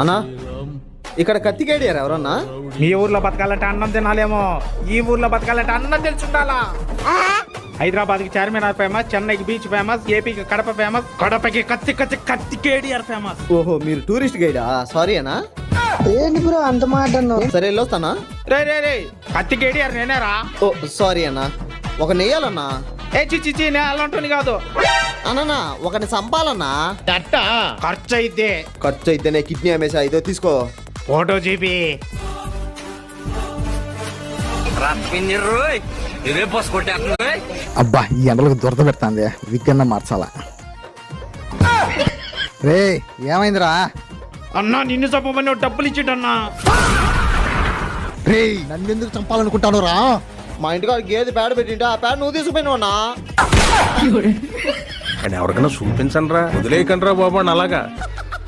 అన్నా ఇక్కడ కత్తి కేడియారు ఎవరన్నా? మీ ఊర్లో బతకాలంటే అన్నం తినాలేమో, ఈ ఊర్లో బతకాలంటే అన్నం తెలుసుండాలా. హైదరాబాద్ కి చార్మినార్ ఫేమస్, చెన్నైకి బీచ్ ఫేమస్, ఏపీకి కడప ఫేమస్, కడపకి కత్తి కత్తి కత్తి కేడిఆర్ ఫేమస్. ఓహో మీరు టూరిస్ట్ గైడా? సారీ అన్నా. ఏంటి బ్రో అంత మాట అన్నావు? సరే వెళ్ళొస్తానా. రే రే రే కత్తి కేడిఆర్ నేనేరా. ఓ సారీ అన్నా. ఒక నెయ్యాలన్నా. ఏ చిచ్చి నేను అలాంటి కాదు అన్నా ఒకని చంపాలన్నా. దట్ట ఖర్చు అయితే ఖర్చు అయితేనే కిడ్నీ అమ్మేసా. ఇదో తీసుకో. Photo GP. అబ్బా ఈ ఎండలకు దురద పెడుతుంది, విగ్గన్న మార్చాలా. రే ఏమైందిరా? అన్నా నిన్ను చంపమని డబ్బులు ఇచ్చిండన్నా. రే నన్నెందుకు చంపాలనుకుంటాను రా? మా ఇంటికాడ గేదె పేడ పెట్టింటే ఆ పేడ నువ్వు తీసుకుపోయినావు అన్నా. ఎవరికైనా చూపించండి రా, వదిలేయకండి రా బాబు అలాగా.